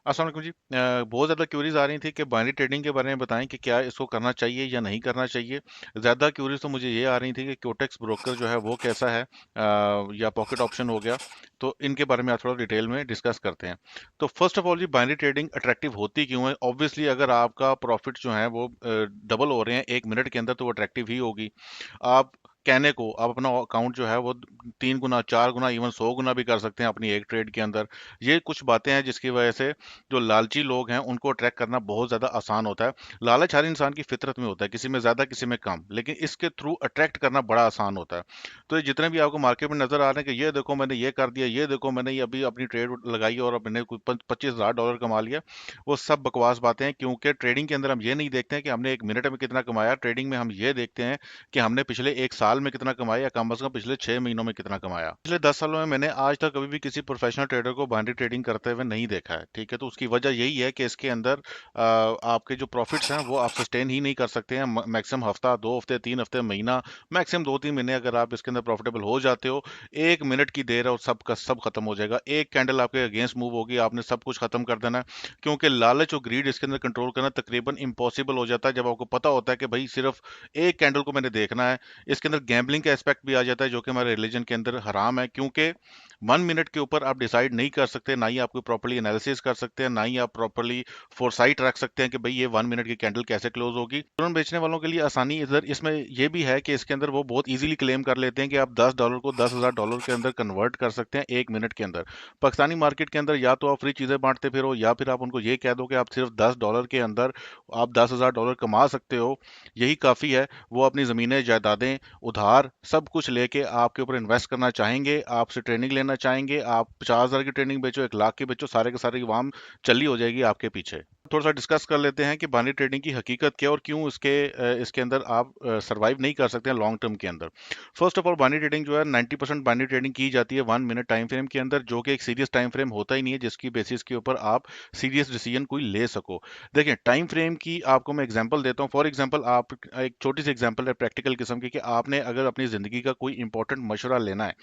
अस्सलाम वालेकुम जी। बहुत ज़्यादा क्यूरीज आ रही थी कि बाइनरी ट्रेडिंग के बारे में बताएं कि क्या इसको करना चाहिए या नहीं करना चाहिए। ज़्यादा क्यूरीज तो मुझे ये आ रही थी कि क्योटेक्स ब्रोकर जो है वो कैसा है, या पॉकेट ऑप्शन हो गया। तो इनके बारे में आज थोड़ा डिटेल में डिस्कस करते हैं। तो फर्स्ट ऑफ ऑल जी, बाइनरी ट्रेडिंग अट्रैक्टिव होती क्यों है? ऑब्वियसली अगर आपका प्रॉफिट जो है वो डबल हो रहे हैं 1 मिनट के अंदर, तो वो अट्रैक्टिव ही होगी। आप कहने को आप अपना अकाउंट जो है वो 3 गुना, 4 गुना, इवन 100 गुना भी कर सकते हैं अपनी एक ट्रेड के अंदर। ये कुछ बातें हैं जिसकी वजह से जो लालची लोग हैं उनको अट्रैक्ट करना बहुत ज़्यादा आसान होता है। लालच हर इंसान की फितरत में होता है, किसी में ज़्यादा किसी में कम, लेकिन इसके थ्रू अट्रैक्ट करना बड़ा आसान होता है। तो ये जितने भी आपको मार्केट में नजर आ रहे हैं कि ये देखो मैंने ये कर दिया, ये देखो मैंने ये अभी अपनी ट्रेड लगाई और अब मैंने कोई $25,000 कमा लिया, वो सब बकवास बातें हैं। क्योंकि ट्रेडिंग के अंदर हम ये नहीं देखते हैं कि हमने 1 मिनट में कितना कमाया। ट्रेडिंग में हम ये देखते हैं कि हमने पिछले 1 साल में कितना कमाया, या कम से कम पिछले 6 महीनों में कितना कमाया। पिछले 10 सालों में मैंने आज तक कभी भी किसी प्रोफेशनल ट्रेडर को बाइनरी ट्रेडिंग करते हुए नहीं देखा है। ठीक है, तो उसकी वजह यही है कि इसके अंदर आपके जो प्रॉफिट्स हैं वो आप सस्टेन ही नहीं कर सकते हैं। मैक्सिमम हफ्ता, 2 हफ्ते, 3 हफ्ते, महीना, मैक्सिमम 2-3 महीने अगर आप इसके अंदर प्रॉफिटेबल हो जाते हो, 1 मिनट की देर है और सब का सब खत्म हो जाएगा। एक कैंडल आपके अगेंस्ट मूव होगी, आपने सब कुछ खत्म कर देना है। क्योंकि लालच और ग्रीड इसके अंदर कंट्रोल करना तकरीबन इम्पॉसिबल हो जाता है जब आपको पता होता है कि भाई सिर्फ एक कैंडल को मैंने देखना है। इसके अंदर गैम्बलिंग का एस्पेक्ट भी आ जाता है जो कि हमारे रिलीजन के अंदर हराम है। क्योंकि 1 मिनट के ऊपर आप डिसाइड नहीं कर सकते, ना ही आपको प्रॉपर्ली एनालिसिस कर सकते हैं, ना ही आप प्रॉपर्ली फोरसाइट रख सकते हैं कि भाई ये 1 मिनट की कैंडल कैसे क्लोज होगी। ड्रोन बेचने वालों के लिए आसानी इधर इसमें ये भी है कि इसके अंदर वो बहुत इजीली क्लेम कर लेते हैं कि आप $10 को $10,000 के अंदर कन्वर्ट कर सकते हैं 1 मिनट के अंदर। पाकिस्तानी मार्केट के अंदर या तो आप फ्री चीजें बांटते फिरो, या फिर आप उनको ये कह दो कि आप सिर्फ $10 के अंदर आप $10,000 कमा सकते हो, यही काफी है। वो अपनी जमीनें, जायदादें, उधार सब कुछ लेके आपके ऊपर इन्वेस्ट करना चाहेंगे, आपसे ट्रेनिंग लेना चाहेंगे। आप 50,000 की ट्रेनिंग बेचो, 1 लाख की बेचो, सारे के सारे वाम चली हो जाएगी आपके पीछे। थोड़ा सा डिस्कस कर लेते हैं कि बाइनरी ट्रेडिंग की हकीकत क्या और क्यों इसके अंदर आप सरवाइव नहीं कर सकते हैं लॉन्ग टर्म के अंदर। First of all, binary trading जो है 90% बाइनरी ट्रेडिंग की जाती है 1 मिनट टाइम फ्रेम के अंदर, जो कि एक सीरियस टाइम फ्रेम होता ही नहीं है जिसकी बेसिस के ऊपर आप सीरियस डिसीजन कोई ले सको। देखिए, टाइम फ्रेम की आपको मैं एग्जांपल देता हूँ। फॉर एग्जांपल, आप एक छोटी सी एग्जांपल है प्रैक्टिकल किस्म की, कि आपने अगर अपनी ज़िंदगी का कोई इंपॉर्टेंट मशवरा लेना है,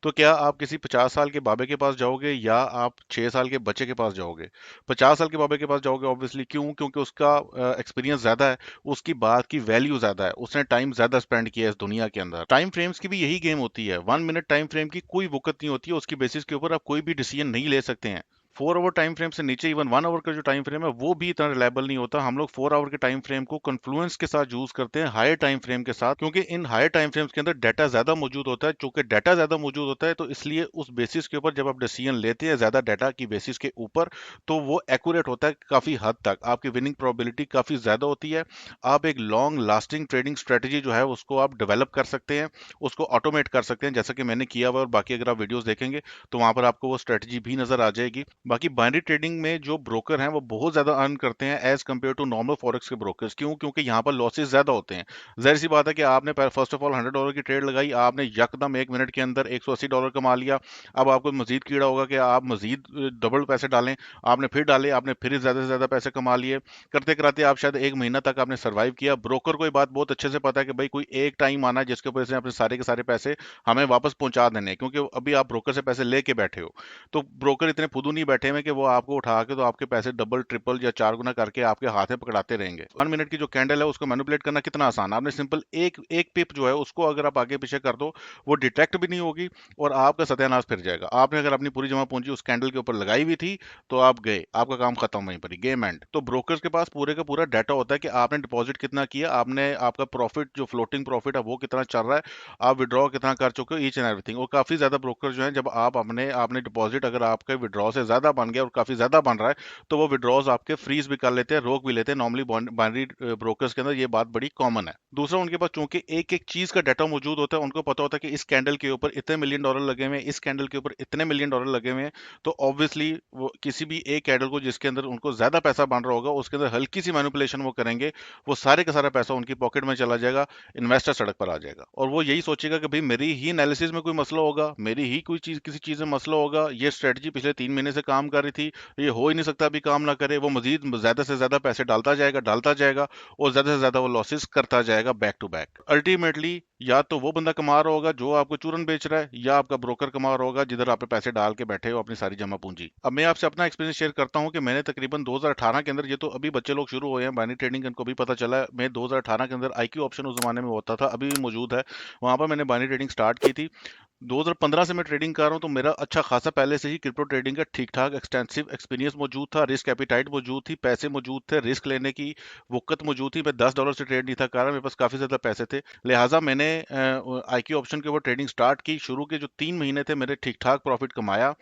तो क्या आप किसी 50 साल के बाबे के पास जाओगे या आप 6 साल के बच्चे के पास जाओगे? 50 साल के बाबे के पास जाओगे ऑब्वियसली। क्यों? क्योंकि उसका एक्सपीरियंस ज़्यादा है, उसकी बात की वैल्यू ज़्यादा है, उसने टाइम ज़्यादा स्पेंड किया है इस दुनिया के अंदर। टाइम फ्रेम्स की भी यही गेम होती है। 1 मिनट टाइम फ्रेम की कोई वक़्त नहीं होती है, उसकी बेसिस के ऊपर आप कोई भी डिसीजन नहीं ले सकते हैं। 4 आवर टाइम फ्रेम से नीचे, इवन 1 आवर का जो टाइम फ्रेम है वो भी इतना रिलायबल नहीं होता। हम लोग 4 आवर के टाइम फ्रेम को कन्फ्लुएंस के साथ यूज करते हैं हायर टाइम फ्रेम के साथ, क्योंकि इन हायर टाइम फ्रेम्स के अंदर डाटा ज्यादा मौजूद होता है। चूंकि डाटा ज्यादा मौजूद होता है, तो इसलिए उस बेसिस के ऊपर जब आप डिसीजन लेते हैं ज्यादा डाटा की बेसिस के ऊपर, तो वो एक्यूरेट होता है काफी हद तक, आपकी विनिंग प्रोबेबिलिटी काफी ज्यादा होती है। आप एक लॉन्ग लास्टिंग ट्रेडिंग स्ट्रेटेजी जो है उसको आप डेवलप कर सकते हैं, उसको ऑटोमेट कर सकते हैं, जैसा कि मैंने किया हुआ है। और बाकी अगर आप वीडियोस देखेंगे तो वहां पर आपको वो स्ट्रेटेजी भी नजर आ जाएगी। बाकी बाइनरी ट्रेडिंग में जो ब्रोकर हैं वो बहुत ज्यादा अर्न करते हैं as compare to normal forex के ब्रोकर्स। क्यों? क्योंकि यहाँ पर लॉसेस ज्यादा होते हैं। जाहिर सी बात है कि आपने फर्स्ट ऑफ ऑल $100 की ट्रेड लगाई, आपने यकदम 1 मिनट के अंदर $180 कमा लिया। अब आपको मजीद कीड़ा होगा कि आप मजीद डबल पैसे डालें। आपने फिर डाले, आपने फिर ज्यादा से ज्यादा पैसे कमा लिए। करते कराते आप शायद 1 महीना तक आपने सर्वाइव किया। ब्रोकर को ये बात बहुत अच्छे से पता है कि भाई कोई एक टाइम आना है जिसके ऊपर से अपने सारे के सारे पैसे हमें वापस पहुंचा देने हैं, क्योंकि अभी आप ब्रोकर से पैसे लेके बैठे हो। तो ब्रोकर इतने फुदू नहीं बैठे हुए कि वो आपको उठा के तो आपके पैसे डबल, ट्रिपल या 4 गुना करके आपके हाथ में पकड़ाते रहेंगे। 1 मिनट की जो कैंडल है उसको मैनिपुलेट करना कितना आसान है। आपने सिंपल एक एक पिप जो है उसको अगर आप आगे पीछे कर दो, वो डिटेक्ट भी नहीं होगी और आपका सत्यानाश फिर जाएगा। आपने अगर अपनी पूरी जमा पूंजी उस कैंडल के ऊपर लगाई हुई थी, तो आप गए, आपका काम खत्म, वहीं पर गेम एंड। तो ब्रोकर्स के पास पूरे का पूरा डाटा होता है कि आपने डिपॉजिट कितना किया, आपने आपका प्रॉफिट जो फ्लोटिंग प्रॉफिट है वो कितना चल रहा है, आप विड्रॉ कितना कर चुके हो, ईच एंड एवरीथिंग। और काफी ज्यादा ब्रोकर जो है, जब आप अपने आपने डिपॉजिट अगर आपके विड्रॉ से ज्यादा बन गया और काफी ज्यादा बन रहा है, तो वो विड्रॉज आपके फ्रीज भी कर लेते हैं, रोक भी लेते हैं। नॉर्मली बाइनरी ब्रोकर्स के अंदर ये बात बड़ी कॉमन है। दूसरा, उनके पास चूंकि एक एक चीज का डाटा मौजूद होता है, उनको पता होता है कि इस कैंडल के ऊपर इतने मिलियन डॉलर लगे हुए हैं, इस कैंडल के ऊपर इतने मिलियन डॉलर लगे हुए हैं। तो ऑब्वियसली वो किसी भी एक कैंडल को जिसके अंदर उनको ज्यादा पैसा बन रहा होगा, उसके अंदर हल्की सी मैनिपुलेशन वो करेंगे, वो सारे का सारा पैसा उनकी पॉकेट में चला जाएगा, इन्वेस्टर सड़क पर आ जाएगा। और वो यही सोचेगा कि भाई मेरी ही एनालिसिस में कोई मसला होगा, मेरी ही कोई चीज किसी चीज में मसला होगा, ये स्ट्रेटजी पिछले 3 महीने से काम कर रही थी, ये हो ही नहीं सकता अभी काम ना करे, वो मजीद ज्यादा से ज्यादा पैसे डालता जाएगा और ज्यादा से ज्यादा वो लॉसेस करता जाएगा बैक टू बैक। अल्टीमेटली या तो वो बंदा कमा रहा होगा जो आपको चूरन बेच रहा है, या आपका ब्रोकर कमा रहा होगा जिधर आप पैसे डाल के बैठे हो अपनी सारी जमा पूंजी। अब मैं आपसे अपना एक्सपीरियंस शेयर करता हूं कि मैंने तकरीबन 2018 के अंदर, ये तो अभी बच्चे लोग शुरू हुए हैं बाइनरी ट्रेडिंग, इनको भी पता चला है, मैं 2018 के अंदर आईक्यू ऑप्शन उस जमाने में होता था, अभी भी मौजूद है, वहां पर मैंने बाइनरी ट्रेडिंग स्टार्ट की थी। 2015 से मैं ट्रेडिंग कर रहा हूँ, तो मेरा अच्छा खासा पहले से ही क्रिप्टो ट्रेडिंग का ठीक ठाक एक्सटेंसिव एक्सपीरियंस मौजूद था, रिस्क एपिटाइट मौजूद थी, पैसे मौजूद थे, रिस्क लेने की वक़्त मौजूद थी। मैं $10 से ट्रेड नहीं था कर रहा, मेरे पास काफ़ी ज़्यादा पैसे थे, लिहाजा मैंने आईक्यू ऑप्शन के ऊपर ट्रेडिंग स्टार्ट की। शुरू के जो 3 महीने थे मैंने ठीक ठाक प्रॉफिट कमाया।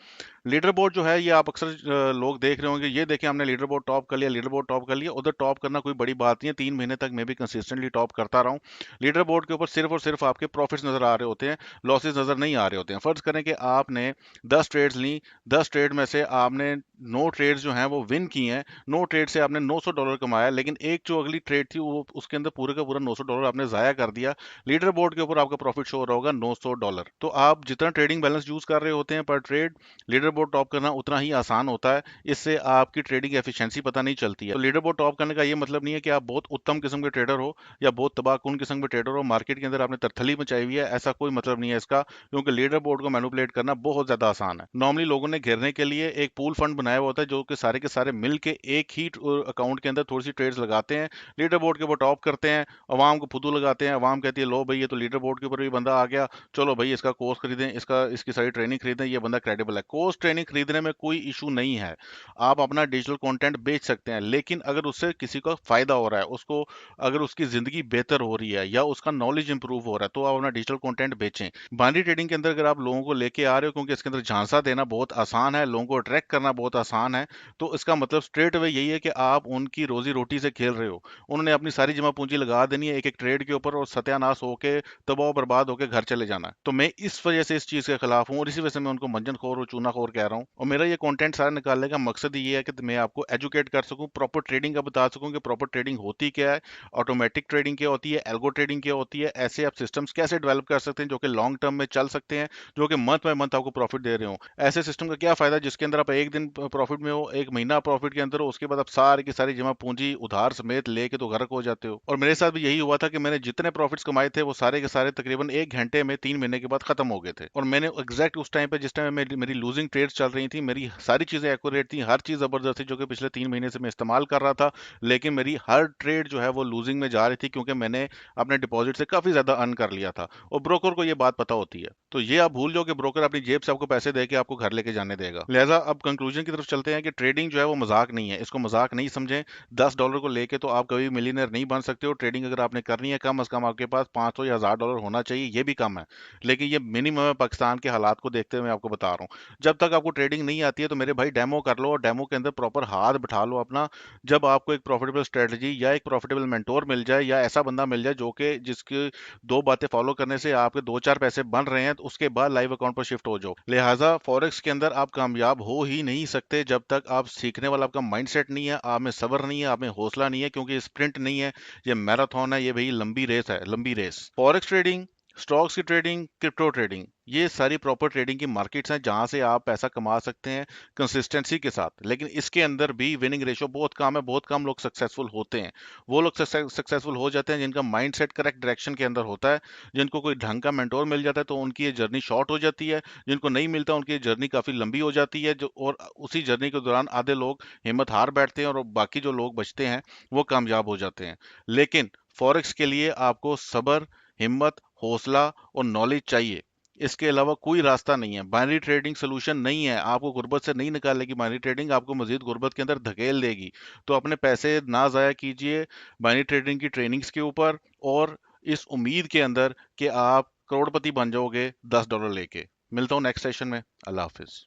लीडर बोर्ड जो है ये आप अक्सर लोग देख रहे होंगे, ये देखें हमने लीडर बोर्ड टॉप कर लिया, लीडर बोर्ड टॉप कर लिया, उधर टॉप करना कोई बड़ी बात नहीं है, 3 महीने तक मैं भी कंसिस्टेंटली टॉप करता रहा हूँ। लीडर बोर्ड के ऊपर सिर्फ और सिर्फ आपके प्रॉफिट्स नजर आ रहे होते हैं, लॉसेस नजर नहीं आ रहे होते हैं। फर्ज करें कि आपने 10 ट्रेड्स ली, 10 ट्रेड में से आपने 9 ट्रेड्स जो हैं वो विन की हैं, 9 ट्रेड से आपने $900 कमाया, लेकिन एक जो अगली ट्रेड थी वो उसके अंदर पूरे का पूरा $900 आपने जाया कर दिया। लीडर बोर्ड के ऊपर आपका प्रॉफिट शो हो रहा होगा $900। तो आप जितना ट्रेडिंग बैलेंस यूज कर रहे होते हैं पर ट्रेड, लीडर बोर्ड टॉप करना उतना ही आसान होता है, इससे आपकी ट्रेडिंग एफिशिएंसी पता नहीं चलती है। तो लीडर बोर्ड टॉप करने का ये मतलब नहीं है कि आप बहुत उत्तम किस्म के ट्रेडर हो या बहुत तबाहकुन किस्म के ट्रेडर हो, मार्केट के अंदर आपने तरथली मचाई हुई है, ऐसा कोई मतलब नहीं है इसका, क्योंकि लीडर बोर्ड को मैनिपुलेट करना बहुत ज्यादा आसान है। नॉर्मली लोगों ने घेरने के लिए एक पूल फंड बनाया हुआ होता है, जो कि सारे के सारे मिल के एक ही अकाउंट के अंदर थोड़ी सी ट्रेड्स लगाते हैं, लीडर बोर्ड के ऊपर टॉप करते हैं, अवाम को फुदू लगाते हैं, अवाम कहती है लो भाई ये तो लीडर बोर्ड के ऊपर भी बंदा आ गया, चलो भाई इसका कोर्स खरीदें, इसकी सारी ट्रेनिंग खरीदें, ये बंदा क्रेडिबल है। कोर्स ट्रेनिंग खरीदने में कोई इशू नहीं है, आप अपना डिजिटल कंटेंट बेच सकते हैं, लेकिन अगर उससे किसी को फायदा हो रहा है, उसको अगर उसकी जिंदगी बेहतर हो रही है या उसका नॉलेज इंप्रूव हो रहा है, तो आप अपना डिजिटल कंटेंट बेचें। बाइनरी ट्रेडिंग के अंदर अगर आप लोगों को लेके आ रहे हो क्योंकि इसके अंदर झांसा देना बहुत आसान है, लोगों को अट्रैक्ट करना बहुत आसान है, तो इसका मतलब स्ट्रेट अवे यही है कि आप उनकी रोजी रोटी से खेल रहे हो। उन्होंने अपनी सारी जमा पूंजी लगा देनी है एक एक ट्रेड के ऊपर और सत्यानाश होके तबाह बर्बाद होकर घर चले जाना है। तो मैं इस वजह से इस चीज के खिलाफ हूँ और इसी वजह से मैं उनको मंजन खोर और चूना खोर कह रहा हूँ। और मेरा ये कंटेंट सारा निकालने का मकसद ये है कि मैं आपको एजुकेट कर सकूं, प्रॉपर ट्रेडिंग का बता सकूं कि प्रॉपर ट्रेडिंग होती क्या है, ऑटोमेटिक ट्रेडिंग क्या होती है, एल्गो ट्रेडिंग क्या होती है, ऐसे आप सिस्टम्स कैसे डेवलप कर सकते हैं जो कि लॉन्ग टर्म में चल सकते हैं, जो कि मंथ बाय मंथ आपको प्रॉफिट दे रहे हो। ऐसे सिस्टम का क्या फायदा जिसके अंदर आप एक दिन प्रॉफिट में हो, एक महीना प्रॉफिट के अंदर हो, उसके बाद आप सारी की सारी जमा पूंजी उधार समेत लेके तो गर्क हो जाते हो। और मेरे साथ भी यही हुआ था कि मैंने जितने प्रॉफिट्स कमाए थे वो सारे के सारे तकरीबन 1 घंटे में 3 महीने के बाद खत्म हो गए थे। और मैंने एग्जैक्ट उस टाइम पे जिस टाइम मेरी लूजिंग ट्रेड्स चल रही थी, मेरी सारी चीजें एक्यूरेट थी, हर चीज जबरदस्त थी जो कि पिछले 3 महीने से मैं इस्तेमाल कर रहा था, लेकिन मेरी हर ट्रेड जो है वो लूजिंग में जा रही थी क्योंकि मैंने अपने डिपॉजिट से काफी ज्यादा अर्न कर लिया था। और ब्रोकर को ये बात पता होती है, तो ये आप भूल जाओ कि ब्रोकर अपनी जेब से आपको पैसे दे के आपको घर लेके जाने देगा। लिहाजा अब कंक्लूजन की तरफ चलते हैं कि ट्रेडिंग जो है वो मजाक नहीं है, इसको मजाक नहीं समझें। $10 को लेके तो आप कभी मिलीनियर नहीं बन सकते हो। ट्रेडिंग अगर आपने करनी है, कम से कम आपके पास 500 या $1000 होना चाहिए, ये भी कम है, लेकिन ये मिनिमम है पाकिस्तान के हालात को देखते हुए मैं आपको बता रहा हूँ। जब तक आपको ट्रेडिंग नहीं आती है तो मेरे भाई डेमो कर लो और डेमो के अंदर प्रॉपर हाथ बिठा लो अपना। जब आपको एक प्रॉफिटेबल स्ट्रेटजी या एक प्रॉफिटेबल मेंटोर मिल जाए या ऐसा बंदा मिल जाए जो कि जिसके दो बातें फॉलो करने से आपके दो चार पैसे बन रहे हैं, तो उसके बाद लाइव अकाउंट पर शिफ्ट हो जाओ। लिहाजा फॉरेक्स के अंदर आप कामयाब हो ही नहीं सकते जब तक आप सीखने वाला आपका माइंडसेट नहीं है, आप में सब्र नहीं है, आप में हौसला नहीं है, क्योंकि ये स्प्रिंट नहीं है, ये मैराथन है, ये भाई लंबी रेस है, लंबी रेस। फॉरेक्स ट्रेडिंग, स्टॉक्स की ट्रेडिंग, क्रिप्टो ट्रेडिंग, ये सारी प्रॉपर ट्रेडिंग की मार्केट्स हैं जहां से आप पैसा कमा सकते हैं कंसिस्टेंसी के साथ। लेकिन इसके अंदर भी विनिंग रेशियो बहुत कम है, बहुत कम लोग सक्सेसफुल होते हैं। वो लोग सक्सेसफुल हो जाते हैं जिनका माइंडसेट करेक्ट डायरेक्शन के अंदर होता है, जिनको कोई ढंग का मेंटोर मिल जाता है तो उनकी ये जर्नी शॉर्ट हो जाती है, जिनको नहीं मिलता उनकी ये जर्नी काफी लंबी हो जाती है, जो और उसी जर्नी के दौरान आधे लोग हिम्मत हार बैठते हैं और बाकी जो लोग बचते हैं वो कामयाब हो जाते हैं। लेकिन फॉरेक्स के लिए आपको सब्र, हिम्मत, हौसला और नॉलेज चाहिए। इसके अलावा कोई रास्ता नहीं है। बाइनरी ट्रेडिंग सोल्यूशन नहीं है, आपको गुर्बत से नहीं निकालेगी। बाइनरी ट्रेडिंग आपको मजीद गुर्बत के अंदर धकेल देगी। तो अपने पैसे ना ज़ाया कीजिए बाइनरी ट्रेडिंग की ट्रेनिंग्स के ऊपर, और इस उम्मीद के अंदर कि आप करोड़पति बन जाओगे $10 लेके। मिलता हूँ नेक्स्ट सेशन में। अल्लाह हाफिज।